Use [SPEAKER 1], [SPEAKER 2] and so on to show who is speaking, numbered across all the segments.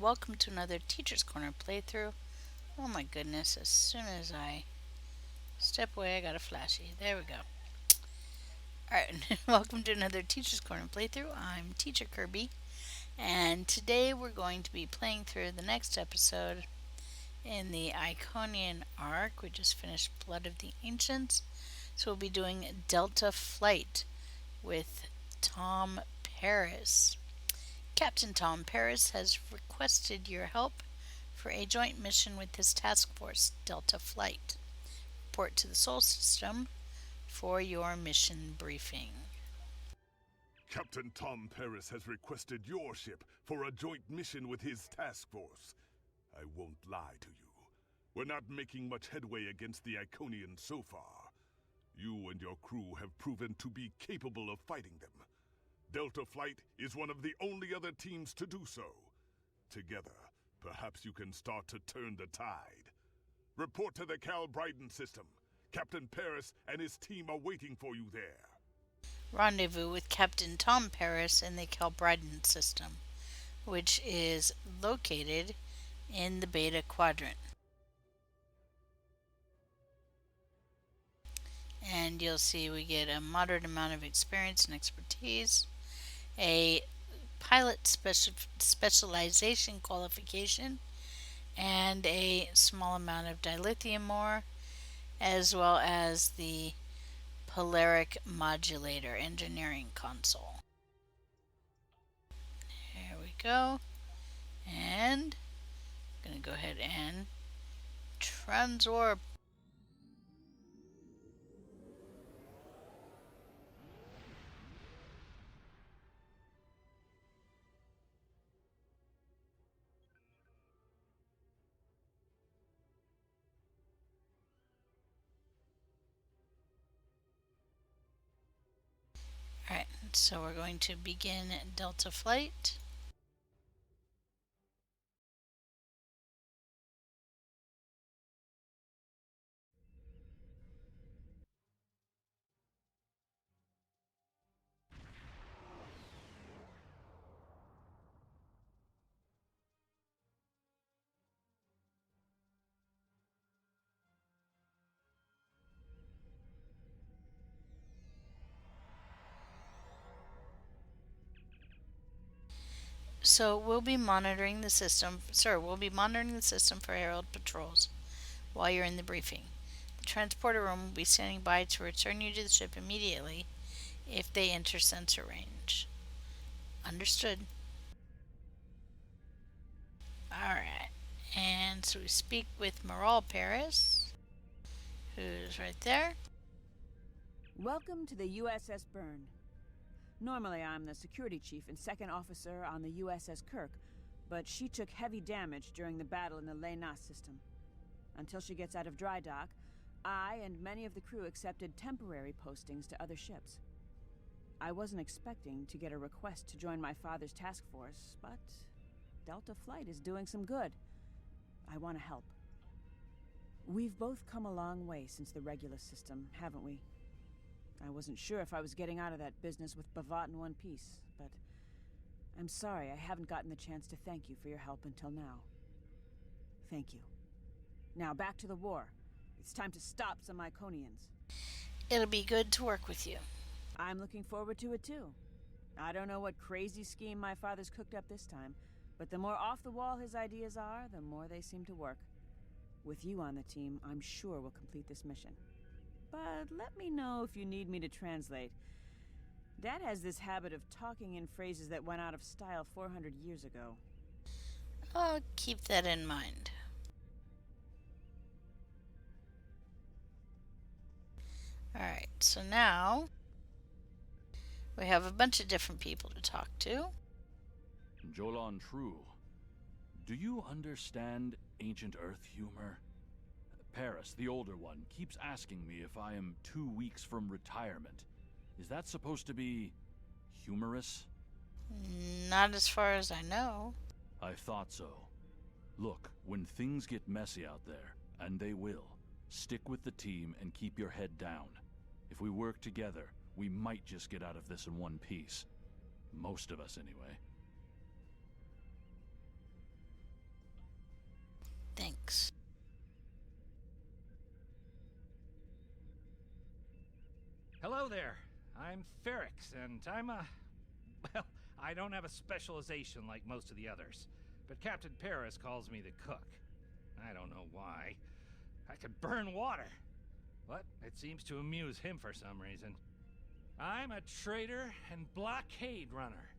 [SPEAKER 1] welcome to another Teacher's Corner playthrough. Oh my goodness, as soon as I step away I got a flashy. There we go. Alright, welcome to another Teacher's Corner playthrough. I'm Teacher Kirby, and today we're going to be playing through the next episode in the Iconian arc. We just finished Blood of the Ancients, so we'll be doing Delta Flight with Tom Paris. Captain Tom Paris has requested your help for a joint mission with his task force, Delta Flight. Report to the Sol System for your mission briefing.
[SPEAKER 2] Captain Tom Paris has requested your ship for a joint mission with his task force. I won't lie to you. We're not making much headway against the Iconians so far. You and your crew have proven to be capable of fighting them. Delta Flight is one of the only other teams to do so. Together, perhaps you can start to turn the tide. Report to the Cal Bryden system. Captain Paris and his team are waiting for you there.
[SPEAKER 1] Rendezvous with Captain Tom Paris in the Calbryden system, which is located in the Beta Quadrant. And you'll see we get a moderate amount of experience and expertise, a pilot specialization qualification, and a small amount of dilithium ore, as well as the Polaric Modulator Engineering Console. There we go. And I'm going to go ahead and transwarp. Alright, so we're going to begin Delta Flight. So we'll be monitoring the system, we'll be monitoring the system for Herald patrols while you're in the briefing. The transporter room will be standing by to return you to the ship immediately if they enter sensor range. Understood. Alright, and so we speak with Moral Paris, who's right there.
[SPEAKER 3] Welcome to the USS Byrne. Normally I'm the security chief and second officer on the USS Kirk, but she took heavy damage during the battle in the Lena system. Until she gets out of dry dock, I and many of the crew accepted temporary postings to other ships. I wasn't expecting to get a request to join my father's task force, but Delta Flight is doing some good. I want to help. We've both come a long way since the Regulus system, haven't we? I wasn't sure if I was getting out of that business with Bavat in one piece, but I'm sorry I haven't gotten the chance to thank you for your help until now. Thank you. Now back to the war. It's time to stop some Iconians.
[SPEAKER 1] It'll be good to work with you.
[SPEAKER 3] I'm looking forward to it too. I don't know what crazy scheme my father's cooked up this time, but the more off the wall his ideas are, the more they seem to work. With you on the team, I'm sure we'll complete this mission. But let me know if you need me to translate. Dad has this habit of talking in phrases that went out of style 400 years ago.
[SPEAKER 1] I'll keep that in mind. Alright, so now we have a bunch of different people to talk to.
[SPEAKER 4] Jolan True, do you understand ancient Earth humor? Paris, the older one, keeps asking me if I am 2 weeks from retirement. Is that supposed to be humorous?
[SPEAKER 1] Not as far as I know.
[SPEAKER 4] I thought so. Look, when things get messy out there, and they will, stick with the team and keep your head down. If we work together, we might just get out of this in one piece. Most of us, anyway.
[SPEAKER 5] Hello there. I'm Ferrix, and well, I don't have a specialization like most of the others, but Captain Paris calls me the cook. I don't know why. I could burn water, but it seems to amuse him for some reason. I'm a trader and blockade runner.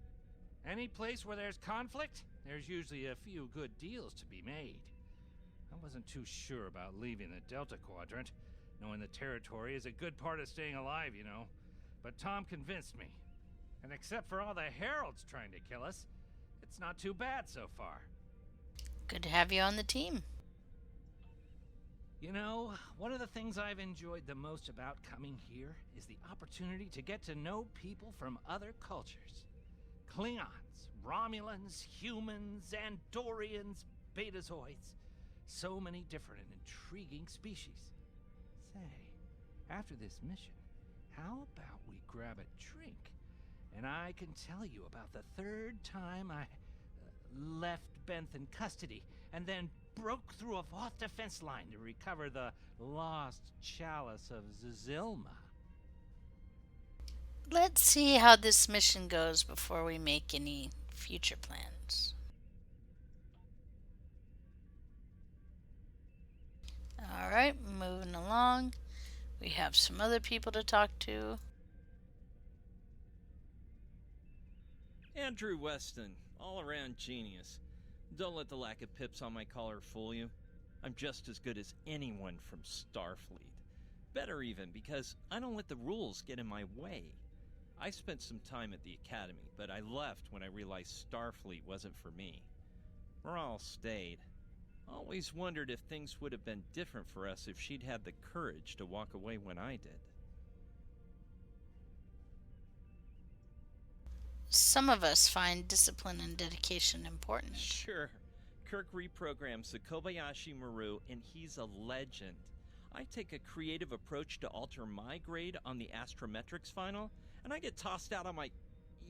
[SPEAKER 5] Any place where there's conflict, there's usually a few good deals to be made. I wasn't too sure about leaving the Delta Quadrant, knowing the territory is a good part of staying alive, you know. But Tom convinced me. And except for all the heralds trying to kill us, it's not too bad so far.
[SPEAKER 1] Good to have you on the team.
[SPEAKER 5] You know, one of the things I've enjoyed the most about coming here is the opportunity to get to know people from other cultures. Klingons, Romulans, humans, Andorians, Betazoids. So many different and intriguing species. Say, after this mission, how about we grab a drink, and I can tell you about the third time I left Benth in custody, and then broke through a Voth defense line to recover the lost chalice of Zilma.
[SPEAKER 1] Let's see how this mission goes before we make any future plans. Alright, moving along. We have some other people to talk to.
[SPEAKER 6] Andrew Weston, all-around genius. Don't let the lack of pips on my collar fool you. I'm just as good as anyone from Starfleet. Better even, because I don't let the rules get in my way. I spent some time at the Academy, but I left when I realized Starfleet wasn't for me. Morale stayed. Always wondered if things would have been different for us if she'd had the courage to walk away when I did.
[SPEAKER 1] Some of us find discipline and dedication important.
[SPEAKER 6] Sure. Kirk reprograms the Kobayashi Maru, and he's a legend. I take a creative approach to alter my grade on the astrometrics final, and I get tossed out on my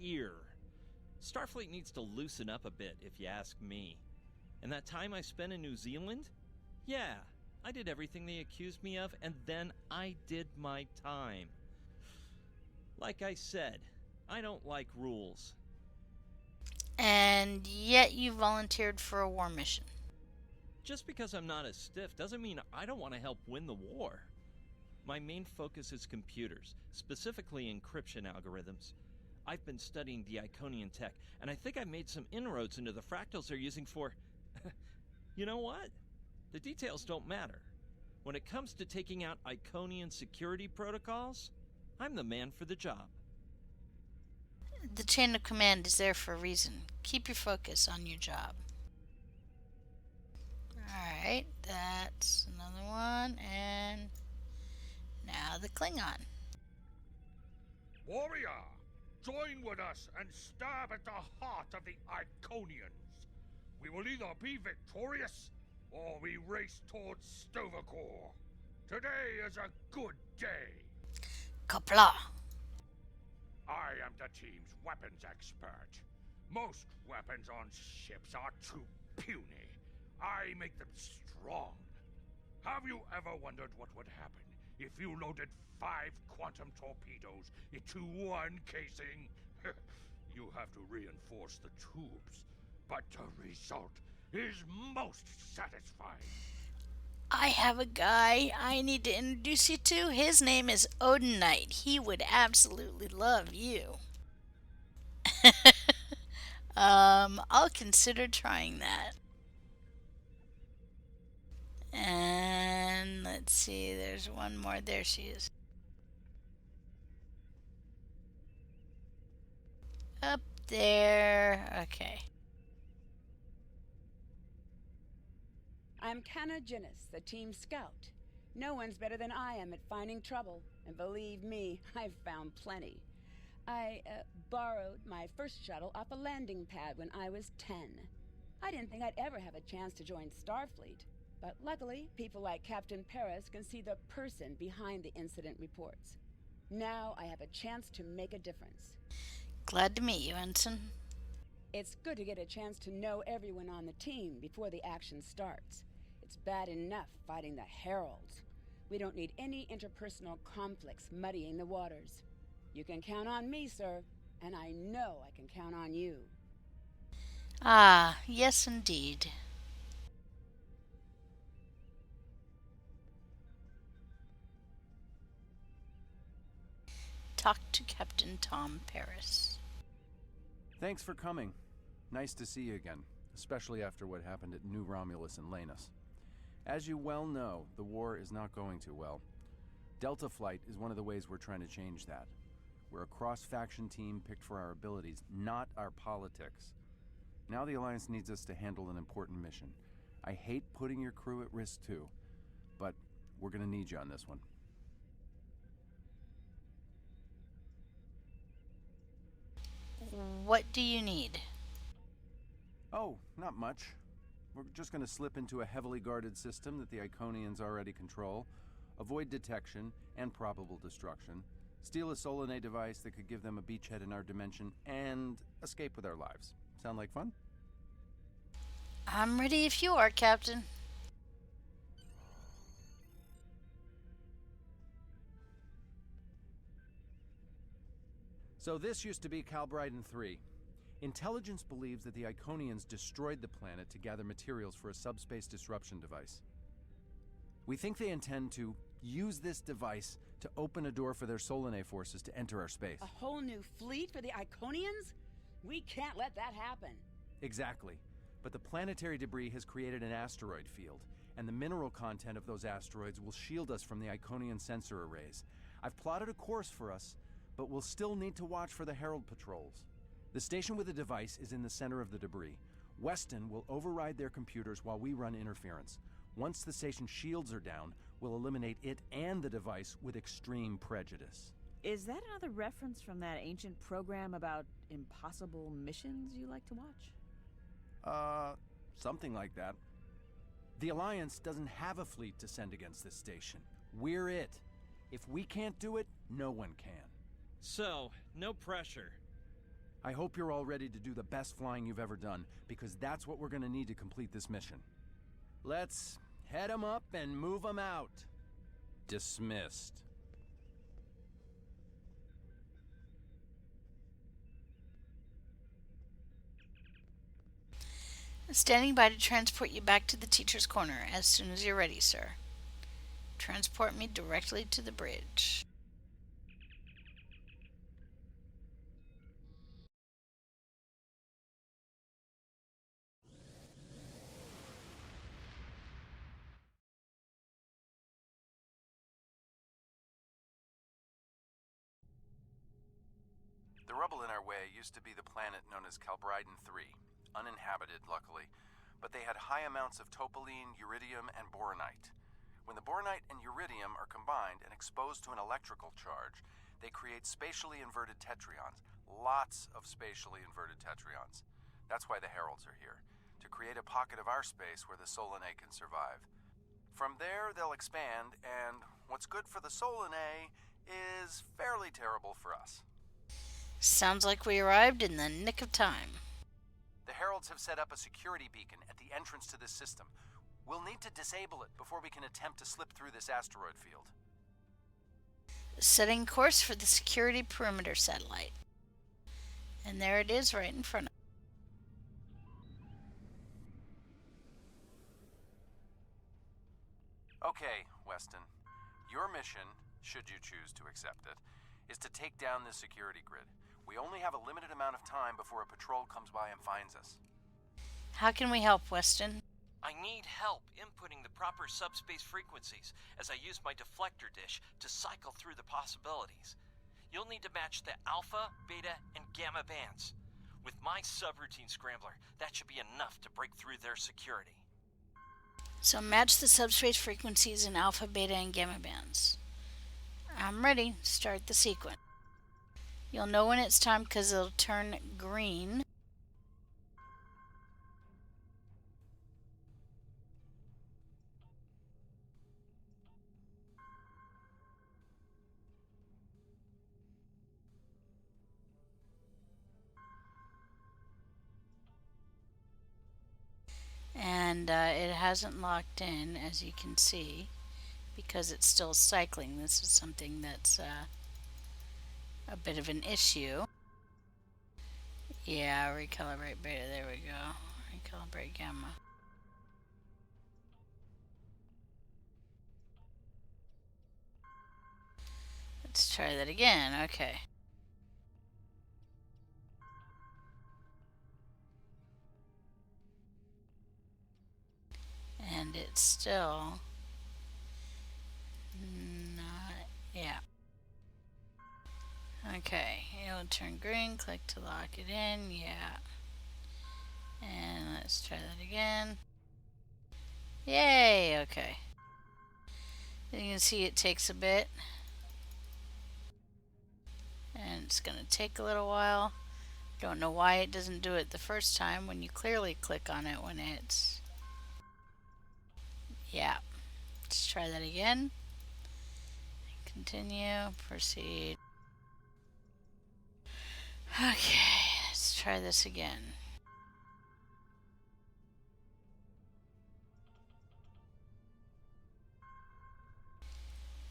[SPEAKER 6] ear. Starfleet needs to loosen up a bit, if you ask me. And that time I spent in New Zealand? Yeah, I did everything they accused me of, and then I did my time. Like I said, I don't like rules.
[SPEAKER 1] And yet you volunteered for a war mission.
[SPEAKER 6] Just because I'm not as stiff doesn't mean I don't want to help win the war. My main focus is computers, specifically encryption algorithms. I've been studying the Iconian tech, and I think I've made some inroads into the fractals they're using for... You know what? The details don't matter. When it comes to taking out Iconian security protocols, I'm the man for the job.
[SPEAKER 1] The chain of command is there for a reason. Keep your focus on your job. Alright, that's another one, and now the Klingon.
[SPEAKER 2] Warrior, join with us and stab at the heart of the Iconians. We will either be victorious, or we race towards Stovacor. Today is a good day.
[SPEAKER 1] Kapla.
[SPEAKER 2] I am the team's weapons expert. Most weapons on ships are too puny. I make them strong. Have you ever wondered what would happen if you loaded 5 quantum torpedoes into one casing? You have to reinforce the tubes, but the result is most satisfying.
[SPEAKER 1] I have a guy I need to introduce you to. His name is Odin Knight. He would absolutely love you. I'll consider trying that. And let's see, there's one more. There she is. Up there. Okay.
[SPEAKER 3] I'm Canna Ginnis, the team scout. No one's better than I am at finding trouble, and believe me, I've found plenty. I borrowed my first shuttle off a landing pad when I was 10. I didn't think I'd ever have a chance to join Starfleet, but luckily, people like Captain Paris can see the person behind the incident reports. Now I have a chance to make a difference.
[SPEAKER 1] Glad to meet you, Ensign.
[SPEAKER 3] It's good to get a chance to know everyone on the team before the action starts. It's bad enough fighting the Heralds,
[SPEAKER 7] We don't need any interpersonal conflicts muddying the waters. You can count on me, sir, and I know I can count on you.
[SPEAKER 1] Ah, yes indeed. Talk to Captain Tom Paris.
[SPEAKER 8] Thanks for coming. Nice to see you again, especially after what happened at New Romulus and Lanus. As you well know, the war is not going too well. Delta Flight is one of the ways we're trying to change that. We're a cross-faction team picked for our abilities, not our politics. Now the Alliance needs us to handle an important mission. I hate putting your crew at risk too, but we're gonna need you on this one.
[SPEAKER 1] What do you need?
[SPEAKER 8] Oh, not much. We're just gonna slip into a heavily guarded system that the Iconians already control, avoid detection and probable destruction, steal a Solanae device that could give them a beachhead in our dimension, and escape with our lives. Sound like fun?
[SPEAKER 1] I'm ready if you are, Captain.
[SPEAKER 8] So this used to be Calbryden 3. Intelligence believes that the Iconians destroyed the planet to gather materials for a subspace disruption device. We think they intend to use this device to open a door for their Solanae forces to enter our space.
[SPEAKER 7] A whole new fleet for the Iconians? We can't let that happen.
[SPEAKER 8] Exactly. But the planetary debris has created an asteroid field, and the mineral content of those asteroids will shield us from the Iconian sensor arrays. I've plotted a course for us, but we'll still need to watch for the Herald patrols. The station with the device is in the center of the debris. Weston will override their computers while we run interference. Once the station's shields are down, we'll eliminate it and the device with extreme prejudice.
[SPEAKER 3] Is that another reference from that ancient program about impossible missions you like to watch?
[SPEAKER 8] Something like that. The Alliance doesn't have a fleet to send against this station. We're it. If we can't do it, no one can.
[SPEAKER 6] So, no pressure.
[SPEAKER 8] I hope you're all ready to do the best flying you've ever done, because that's what we're gonna need to complete this mission. Let's head 'em up and move 'em out. Dismissed.
[SPEAKER 1] Standing by to transport you back to the teacher's corner as soon as you're ready, sir. Transport me directly to the bridge.
[SPEAKER 8] The rubble in our way used to be the planet known as Calbryden 3, uninhabited, luckily, but they had high amounts of topoline, uridium, and boronite. When the boronite and uridium are combined and exposed to an electrical charge, they create spatially inverted tetrions, lots of spatially inverted tetrions. That's why the Heralds are here, to create a pocket of our space where the Solanae can survive. From there, they'll expand, and what's good for the Solanae is fairly terrible for us.
[SPEAKER 1] Sounds like we arrived in the nick of time.
[SPEAKER 8] The Heralds have set up a security beacon at the entrance to this system. We'll need to disable it before we can attempt to slip through this asteroid field.
[SPEAKER 1] Setting course for the security perimeter satellite. And there it is right in front of us.
[SPEAKER 8] Okay, Weston. Your mission, should you choose to accept it, is to take down this security grid. We only have a limited amount of time before a patrol comes by and finds us.
[SPEAKER 1] How can we help, Weston?
[SPEAKER 6] I need help inputting the proper subspace frequencies as I use my deflector dish to cycle through the possibilities. You'll need to match the alpha, beta, and gamma bands. With my subroutine scrambler, that should be enough to break through their security.
[SPEAKER 1] So match the subspace frequencies in alpha, beta, and gamma bands. I'm ready. Start the sequence. You'll know when it's time because it'll turn green. And it hasn't locked in, as you can see. because it's still cycling. This is something that's a bit of an issue. Yeah, recalibrate beta, there we go. Recalibrate gamma. Let's try that again, okay. And it's still not, yeah. Okay, it'll turn green, click to lock it in, yeah. And let's try that again. Yay, okay. You can see it takes a bit. And it's gonna take a little while. Don't know why it doesn't do it the first time when you clearly click on it when it's... Yeah. Let's try that again. Continue, proceed. Okay, let's try this again.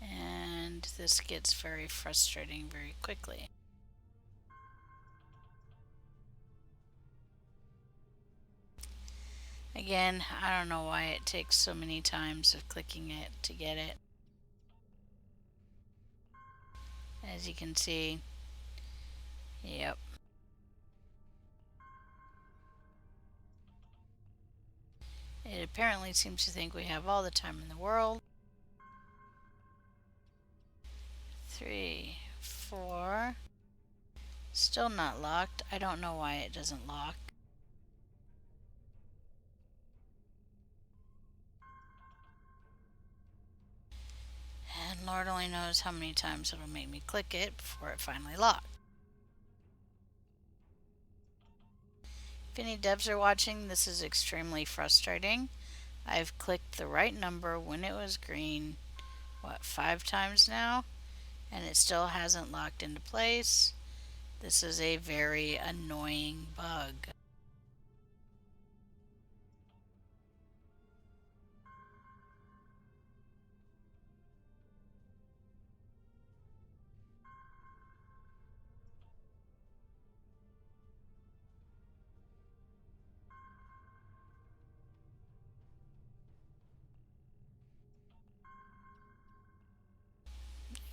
[SPEAKER 1] And this gets very frustrating very quickly. Again, I don't know why it takes so many times of clicking it to get it. As you can see, yep. It apparently seems to think we have all the time in the world. 3, 4. Still not locked. I don't know why it doesn't lock. And Lord only knows how many times it'll make me click it before it finally locks. If any devs are watching, this is extremely frustrating. I've clicked the right number when it was green, 5 times now? And it still hasn't locked into place. This is a very annoying bug.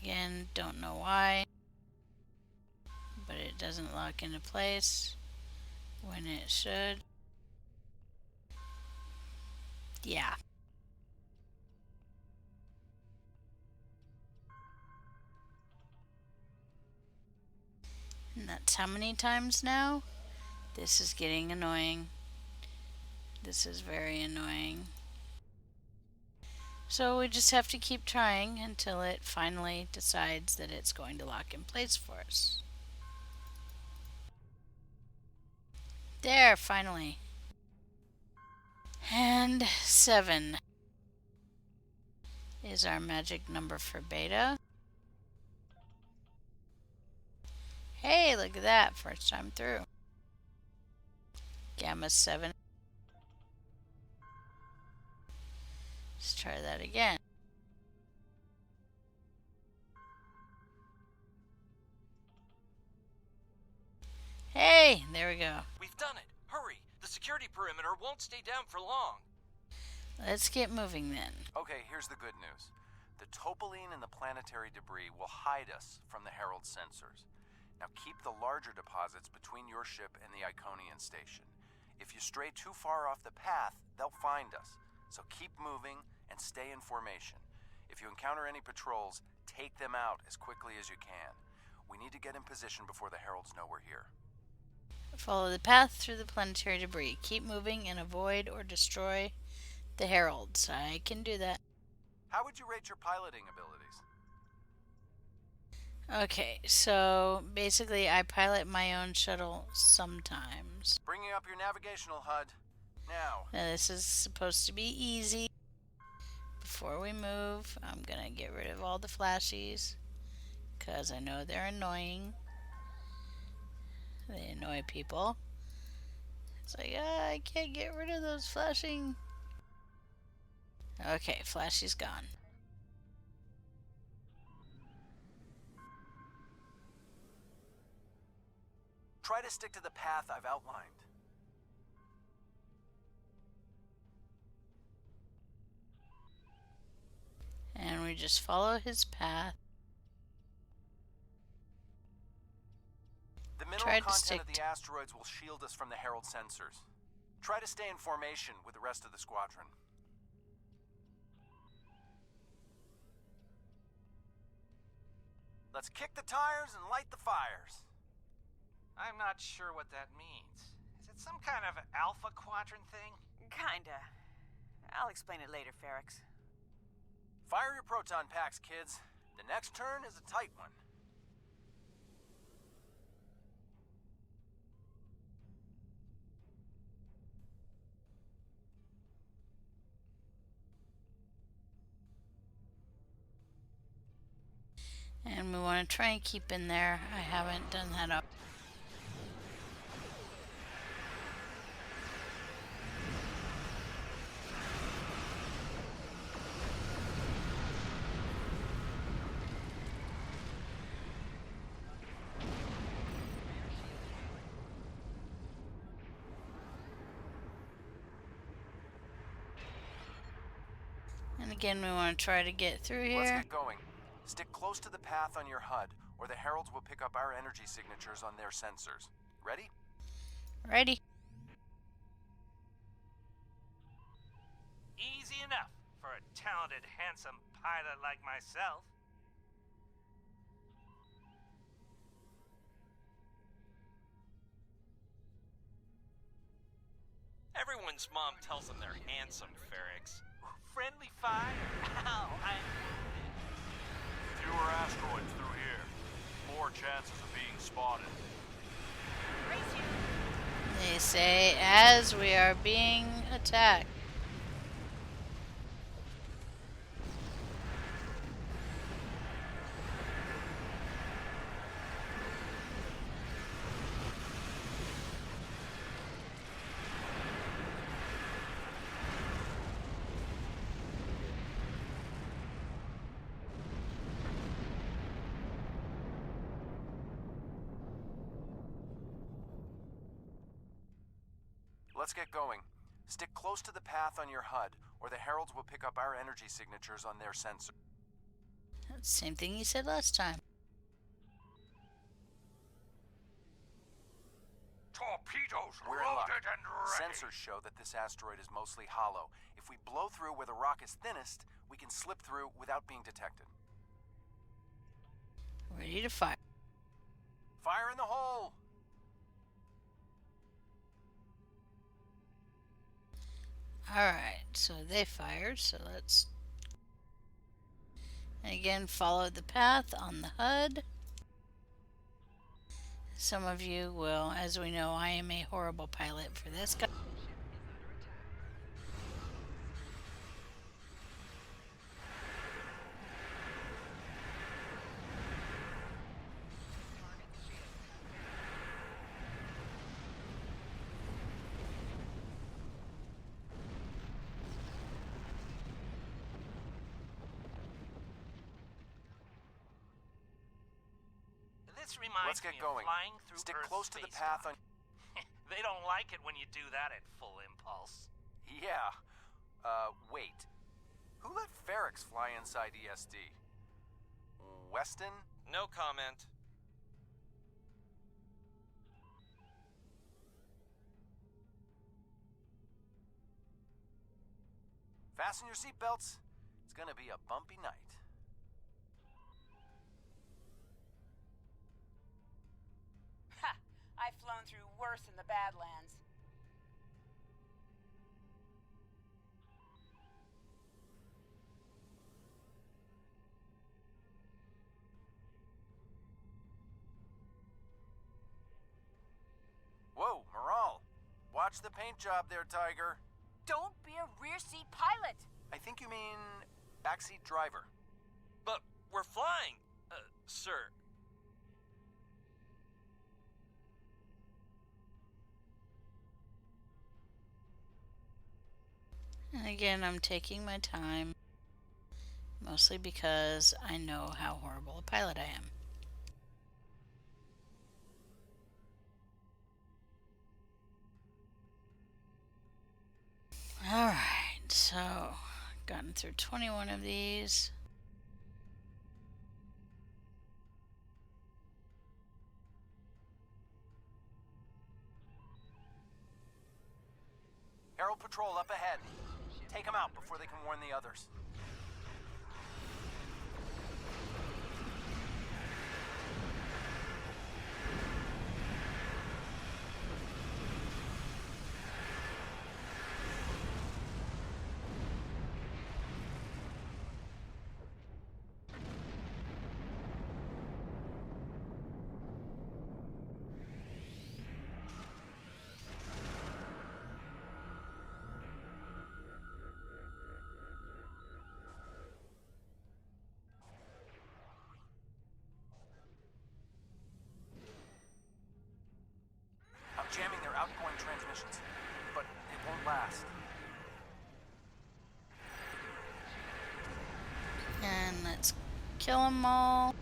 [SPEAKER 1] Again, don't know why, but it doesn't lock into place when it should. Yeah. And that's how many times now? This is getting annoying. This is very annoying. So we just have to keep trying until it finally decides that it's going to lock in place for us. There, finally. And 7 is our magic number for beta. Hey, look at that, first time through. Gamma 7. Let's try that again. Hey, there we go.
[SPEAKER 6] We've done it! Hurry! The security perimeter won't stay down for long!
[SPEAKER 1] Let's get moving then.
[SPEAKER 8] Okay, here's the good news. The topoline and the planetary debris will hide us from the Herald sensors. Now keep the larger deposits between your ship and the Iconian station. If you stray too far off the path, they'll find us. So keep moving and stay in formation. If you encounter any patrols, take them out as quickly as you can. We need to get in position before the Heralds know we're here.
[SPEAKER 1] Follow the path through the planetary debris. Keep moving and avoid or destroy the heralds. I can do that.
[SPEAKER 8] How would you rate your piloting abilities?
[SPEAKER 1] Okay, so basically I pilot my own shuttle sometimes.
[SPEAKER 8] Bringing up your navigational HUD. Now.
[SPEAKER 1] Now this is supposed to be easy. Before we move, I'm gonna get rid of all the flashies because I know they're annoying. They annoy people. It's like, I can't get rid of those flashing. Okay, flashy's gone.
[SPEAKER 8] Try to stick to the path I've outlined.
[SPEAKER 1] And we just follow his path.
[SPEAKER 8] The mineral content of the asteroids will shield us from the Herald sensors. Try to stay in formation with the rest of the squadron. Let's kick the tires and light the fires.
[SPEAKER 9] I'm not sure what that means. Is it some kind of Alpha Quadrant thing?
[SPEAKER 3] Kinda. I'll explain it later, Ferrix.
[SPEAKER 8] Fire your proton packs, kids. The next turn is a tight one.
[SPEAKER 1] And we want to try and keep in there. I haven't done that up. And again, we want to try to get through here.
[SPEAKER 8] Let's get going. Stick close to the path on your HUD, or the Heralds will pick up our energy signatures on their sensors. Ready?
[SPEAKER 1] Ready?
[SPEAKER 9] Easy enough for a talented, handsome pilot like myself.
[SPEAKER 6] Everyone's mom tells them they're handsome, Ferrix.
[SPEAKER 9] Friendly fire? Ow,
[SPEAKER 4] Fewer asteroids through here. More chances of being spotted.
[SPEAKER 1] They say as we are being attacked.
[SPEAKER 8] Let's get going. Stick close to the path on your HUD, or the Heralds will pick up our energy signatures on their sensor.
[SPEAKER 1] Same thing you said last time.
[SPEAKER 9] torpedoes
[SPEAKER 8] We're in luck.
[SPEAKER 9] loaded and ready.
[SPEAKER 8] Sensors show that this asteroid is mostly hollow. If we blow through where the rock is thinnest, we can slip through without being detected.
[SPEAKER 1] Ready to fire.
[SPEAKER 8] Fire in the hole!
[SPEAKER 1] Alright, so they fired, so let's again follow the path on the HUD. Some of you will, as we know, I am a horrible pilot for this guy.
[SPEAKER 9] This reminds
[SPEAKER 8] Let's get
[SPEAKER 9] me
[SPEAKER 8] going.
[SPEAKER 9] of flying through
[SPEAKER 8] Stick
[SPEAKER 9] Earth's
[SPEAKER 8] close to the
[SPEAKER 9] space
[SPEAKER 8] path on...
[SPEAKER 9] dock. They don't like it when you do that at full impulse.
[SPEAKER 8] Yeah. Wait. Who let Ferrix fly inside ESD? Weston?
[SPEAKER 6] No comment.
[SPEAKER 8] Fasten your seatbelts. It's gonna be a bumpy night.
[SPEAKER 7] Ha! I've flown through worse in the Badlands.
[SPEAKER 8] Whoa, Moral. Watch the paint job there, Tiger.
[SPEAKER 3] Don't be a rear seat pilot!
[SPEAKER 8] I think you mean backseat driver.
[SPEAKER 6] But we're flying, sir.
[SPEAKER 1] And again, I'm taking my time, mostly because I know how horrible a pilot I am.
[SPEAKER 7] Ha! I flown through worse in the Badlands.
[SPEAKER 8] Whoa, Moral. Watch the paint job there, Tiger.
[SPEAKER 6] But we're flying, sir.
[SPEAKER 8] I think you mean backseat driver.
[SPEAKER 6] But
[SPEAKER 1] Alright, so gotten through 21 of these.
[SPEAKER 8] Herald Patrol up ahead. Take them out before they can warn the others. I'm jamming their outgoing transmissions, but it won't last.
[SPEAKER 1] And let's kill them all.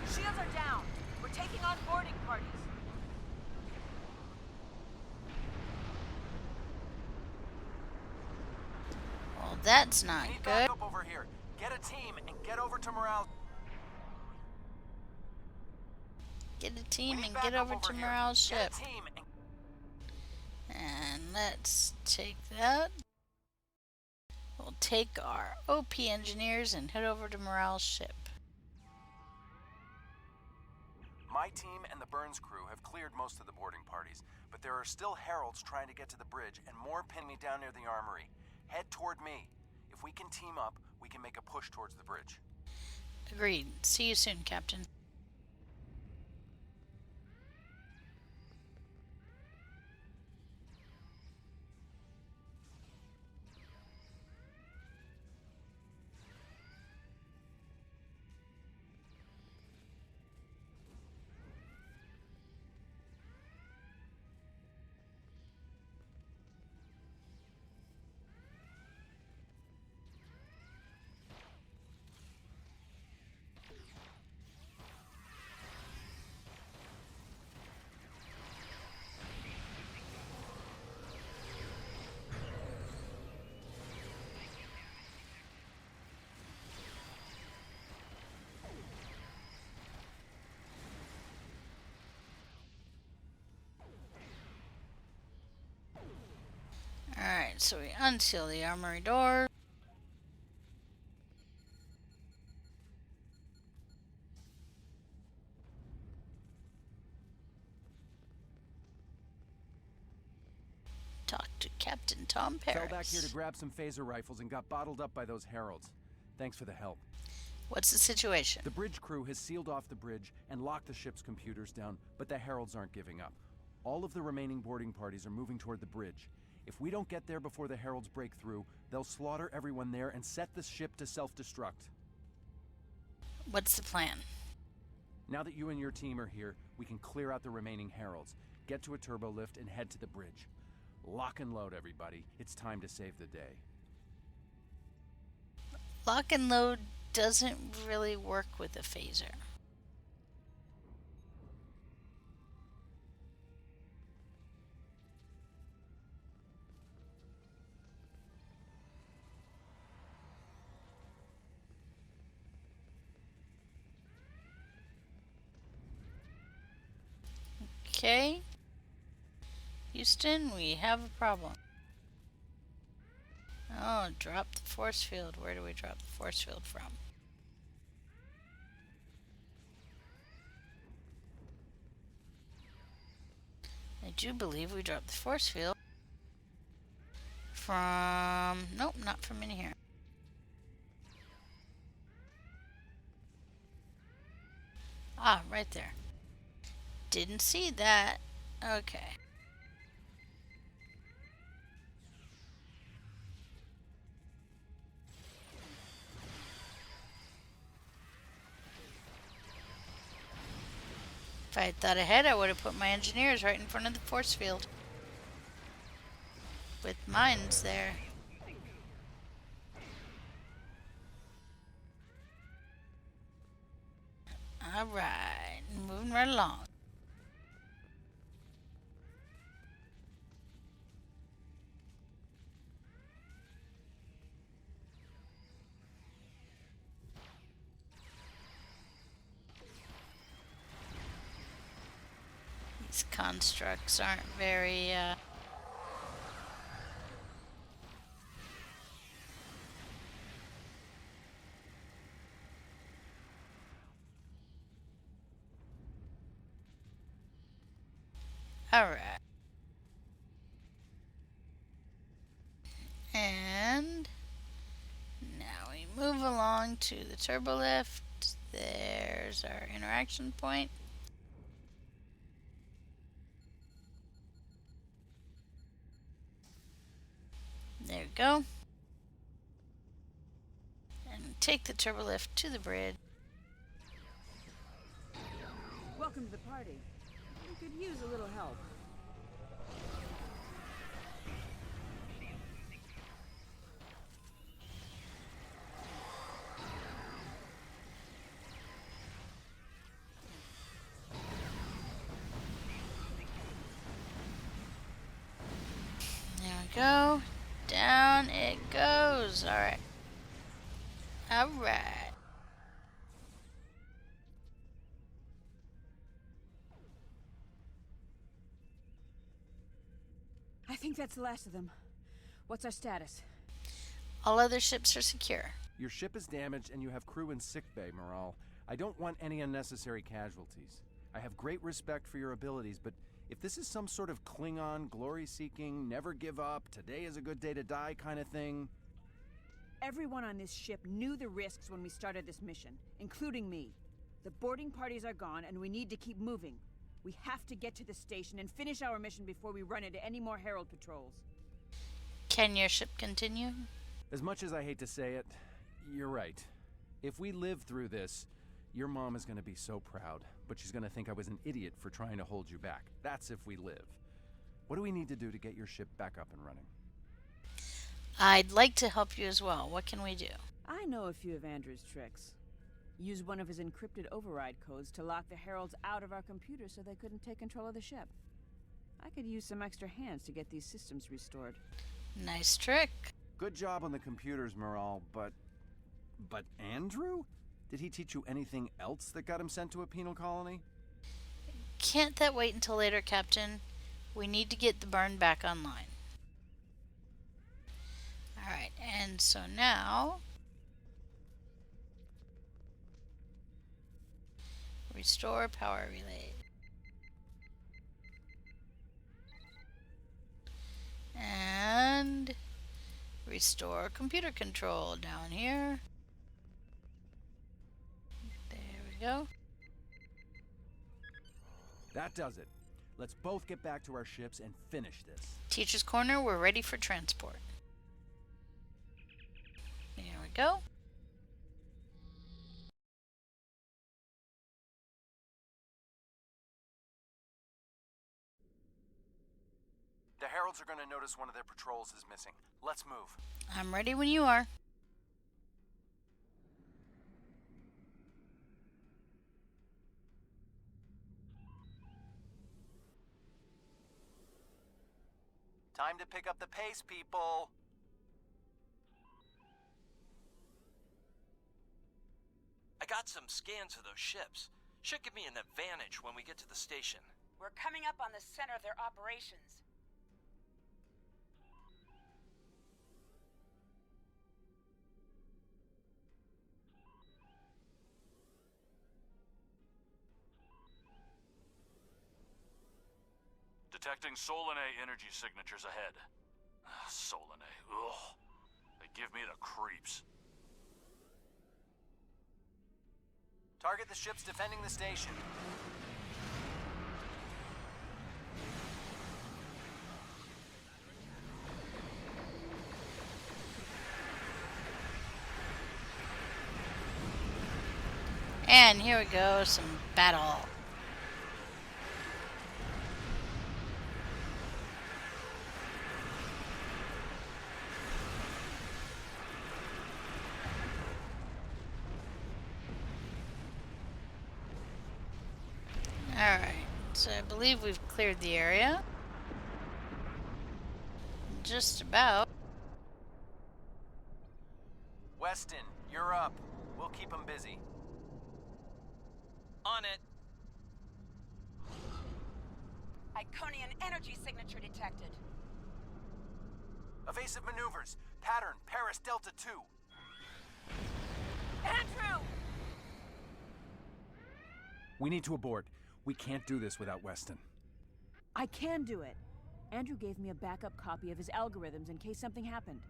[SPEAKER 3] Shields are down. We're taking on boarding parties.
[SPEAKER 1] Well, that's not
[SPEAKER 8] Need
[SPEAKER 1] good.
[SPEAKER 8] backup over here. Get a team and get over to Morale.
[SPEAKER 1] Get a
[SPEAKER 8] We
[SPEAKER 1] team
[SPEAKER 8] need
[SPEAKER 1] and get
[SPEAKER 8] backup
[SPEAKER 1] over to
[SPEAKER 8] here.
[SPEAKER 1] Morale's
[SPEAKER 8] Get
[SPEAKER 1] ship.
[SPEAKER 8] a team and
[SPEAKER 1] And let's take that. We'll take our OP engineers and head over to Morale's ship.
[SPEAKER 8] My team and the Burns crew have cleared most of the boarding parties, but there are still heralds trying to get to the bridge and more pin me down near the armory. Head toward me. If we can team up, we can make a push towards the bridge.
[SPEAKER 1] Agreed. See you soon, Captain. Alright, so we unseal the armory door. Talk to Captain Tom Paris.
[SPEAKER 10] Fell back here to grab some phaser rifles and got bottled up by those heralds. Thanks for the help.
[SPEAKER 1] What's the situation?
[SPEAKER 10] The bridge crew has sealed off the bridge and locked the ship's computers down, but the heralds aren't giving up. All of the remaining boarding parties are moving toward the bridge. If we don't get there before the heralds break through, they'll slaughter everyone there and set the ship to self-destruct.
[SPEAKER 1] What's the plan?
[SPEAKER 10] Now that you and your team are here, we can clear out the remaining heralds, get to a turbo lift, and head to the bridge. Lock and load, everybody. It's time to save the day.
[SPEAKER 1] Lock and load doesn't really work with a phaser. Okay. Houston, we have a problem. Oh, drop the force field. Where do we drop the force field from? I do believe we dropped the force field from... Nope, not from in here. Ah, right there. Didn't see that. Okay. If I had thought ahead, I would have put my engineers right in front of the force field. With mines there. Alright, moving right along. These constructs aren't very, Alright. And now we move along to the turbo lift. There's our interaction point. There we go. And take the turbo lift to the bridge.
[SPEAKER 3] Welcome to the party. We could use a little help.
[SPEAKER 1] There we go. Down it goes. Alright. Alright.
[SPEAKER 3] I think that's the last of them. What's our status?
[SPEAKER 1] All other ships are secure.
[SPEAKER 10] Your ship is damaged and you have crew in sickbay, Morale. I don't want any unnecessary casualties. I have great respect for your abilities, but if this is some sort of Klingon, glory-seeking, never give up, today is a good day to die kind of thing...
[SPEAKER 3] Everyone on this ship knew the risks when we started this mission, including me. The boarding parties are gone and we need to keep moving. We have to get to the station and finish our mission before we run into any more Herald patrols.
[SPEAKER 1] Can your ship continue?
[SPEAKER 10] As much as I hate to say it, you're right. If we live through this, your mom is going to be so proud, but she's going to think I was an idiot for trying to hold you back. That's if we live. What do we need to do to get your ship back up and running?
[SPEAKER 1] I'd like to help you as well. What can we do?
[SPEAKER 3] I know a few of Andrew's tricks. Use one of his encrypted override codes to lock the Heralds out of our computers so they couldn't take control of the ship. I could use some extra hands to get these systems restored.
[SPEAKER 1] Nice trick.
[SPEAKER 10] Good job on the computers, Morale, but Andrew? Did he teach you anything else that got him sent to a penal colony?
[SPEAKER 1] Can't that wait until later, Captain? We need to get the burn back online. Alright, and so now... Restore power relay. And... Restore computer control down here. There we go.
[SPEAKER 10] That does it. Let's both get back to our ships and finish this.
[SPEAKER 1] Teacher's Corner, we're ready for transport. There we go.
[SPEAKER 8] The Heralds are going to notice one of their patrols is missing. Let's move.
[SPEAKER 1] I'm ready when you are.
[SPEAKER 8] Time to pick up the pace, people.
[SPEAKER 6] I got some scans of those ships. Should give me an advantage when we get to the station.
[SPEAKER 7] We're coming up on the center of their operations.
[SPEAKER 4] Detecting Solanae energy signatures ahead. Solanae, ugh. They give me the creeps.
[SPEAKER 8] Target the ships defending the station.
[SPEAKER 1] And here we go, some battle. Alright, so I believe we've cleared the area. Just about.
[SPEAKER 8] Weston, you're up. We'll keep them busy.
[SPEAKER 6] On it.
[SPEAKER 7] Iconian energy signature detected.
[SPEAKER 8] Evasive maneuvers. Pattern, Paris Delta 2.
[SPEAKER 7] Andrew!
[SPEAKER 10] We need to abort. We can't do this without Weston.
[SPEAKER 3] I can do it. Andrew gave me a backup copy of his algorithms in case something happened.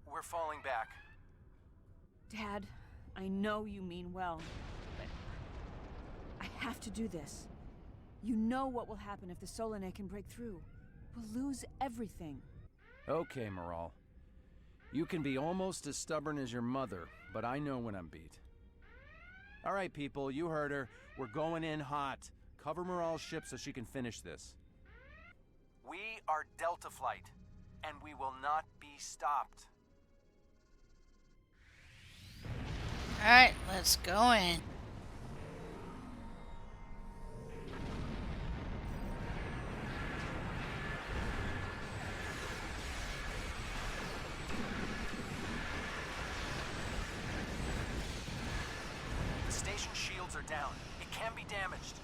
[SPEAKER 8] We're falling back.
[SPEAKER 3] Dad, I know you mean well, but I have to do this. You know what will happen if the Solanae can break through. We'll lose everything.
[SPEAKER 10] Okay, Moral. You can be almost as stubborn as your mother, but I know when I'm beat. All right, people, you heard her. We're going in hot. Cover Moral's ship so she can finish this.
[SPEAKER 8] We are Delta Flight, and we will not be stopped.
[SPEAKER 1] Alright, let's go in.
[SPEAKER 8] The station shields are down. It can be damaged.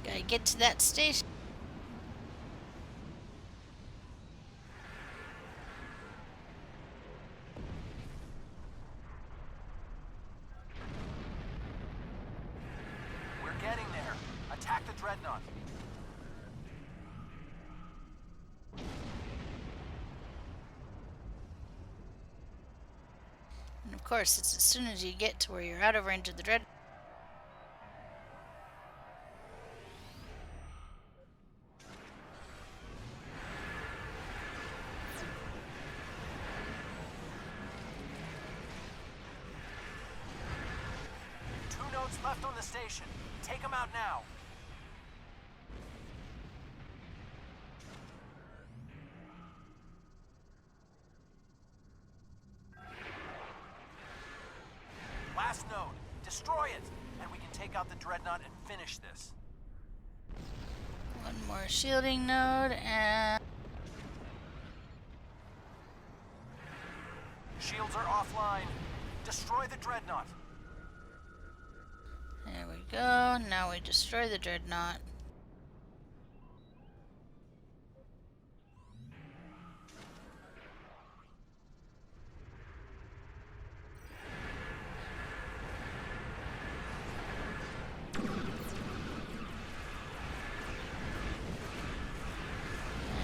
[SPEAKER 1] Gotta get to that station.
[SPEAKER 8] We're getting there. Attack the Dreadnought.
[SPEAKER 1] And of course, it's as soon as you get to where you're out of range of the dread.
[SPEAKER 8] Two nodes left on the station. Take them out now. Last node. Destroy it, and we can take out the Dreadnought and finish this.
[SPEAKER 1] One more shielding node, and
[SPEAKER 8] Shields are offline. Destroy the Dreadnought.
[SPEAKER 1] there we go. Now we destroy the dreadnought.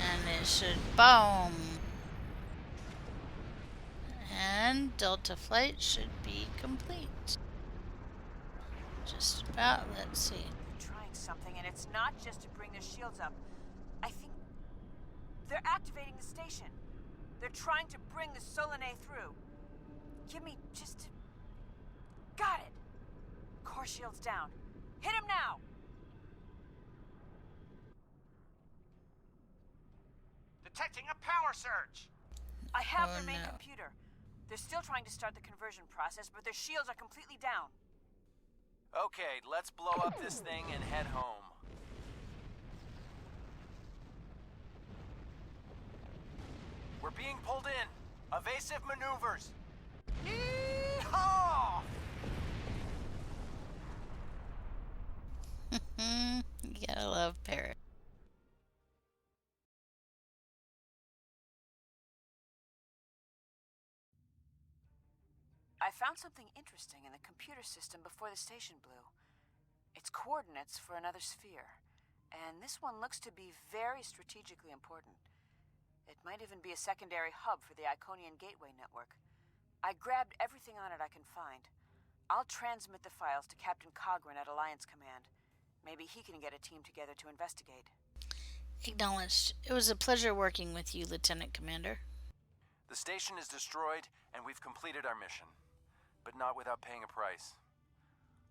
[SPEAKER 1] And it should boom. And Delta flight should be complete. Just about, let's see.
[SPEAKER 3] They're trying something, and it's not just to bring their shields up. I think they're activating the station. They're trying to bring the Solanae through. Give me just... Got it! Core shields down. Hit him now!
[SPEAKER 9] Detecting a power surge.
[SPEAKER 3] I have
[SPEAKER 1] Oh,
[SPEAKER 3] their main
[SPEAKER 1] no.
[SPEAKER 3] computer. They're still trying to start the conversion process, but their shields are completely down.
[SPEAKER 8] Okay, let's blow up this thing and head home. We're being pulled in. Evasive maneuvers. Yeehaw!
[SPEAKER 1] You gotta love Paris.
[SPEAKER 3] I found something interesting in the computer system before the station blew. It's coordinates for another sphere, and this one looks to be very strategically important. It might even be a secondary hub for the Iconian Gateway network. I grabbed everything on it I can find. I'll transmit the files to Captain Cogran at Alliance Command. Maybe he can get a team together to investigate.
[SPEAKER 1] Acknowledged. It was a pleasure working with you, Lieutenant Commander.
[SPEAKER 8] The station is destroyed, and we've completed our mission. But not without paying a price.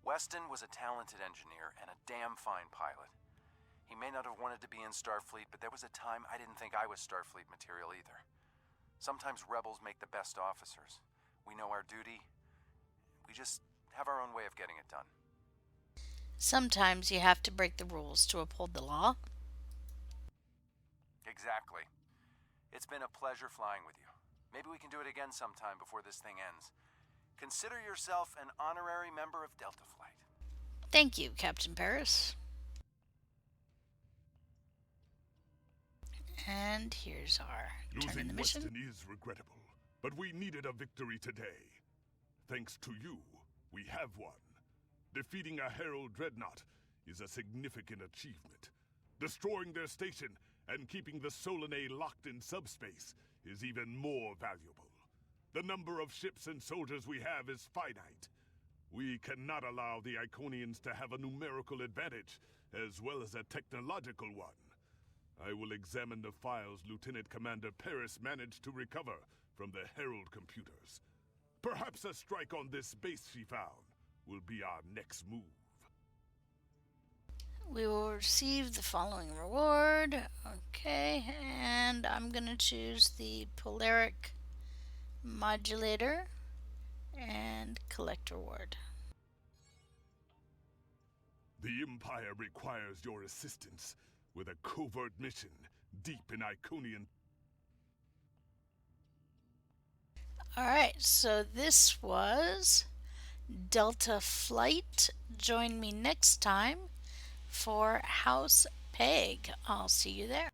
[SPEAKER 8] Weston was a talented engineer and a damn fine pilot. He may not have wanted to be in Starfleet, but there was a time I didn't think I was Starfleet material either. Sometimes rebels make the best officers. We know our duty. We just have our own way of getting it done.
[SPEAKER 1] Sometimes you have to break the rules to uphold the law.
[SPEAKER 8] Exactly. It's been a pleasure flying with you. Maybe we can do it again sometime before this thing ends. Consider yourself an honorary member of Delta Flight.
[SPEAKER 1] Thank you, Captain Paris. And here's our turn in the
[SPEAKER 2] Losing
[SPEAKER 1] mission.
[SPEAKER 2] Weston is regrettable, but we needed a victory today. Thanks to you, we have won. Defeating a Herald dreadnought is a significant achievement. Destroying their station and keeping the Solanae locked in subspace is even more valuable. The number of ships and soldiers we have is finite. We cannot allow the Iconians to have a numerical advantage, as well as a technological one. I will examine the files Lieutenant Commander Paris managed to recover from the Herald computers. Perhaps a strike on this base she found will be our next move.
[SPEAKER 1] We will receive the following reward. Okay, and I'm going to choose the Polaric Modulator and collect reward.
[SPEAKER 2] The Empire requires your assistance with a covert mission deep in Iconian.
[SPEAKER 1] Alright, so this was Delta Flight. Join me next time for House Peg. I'll see you there.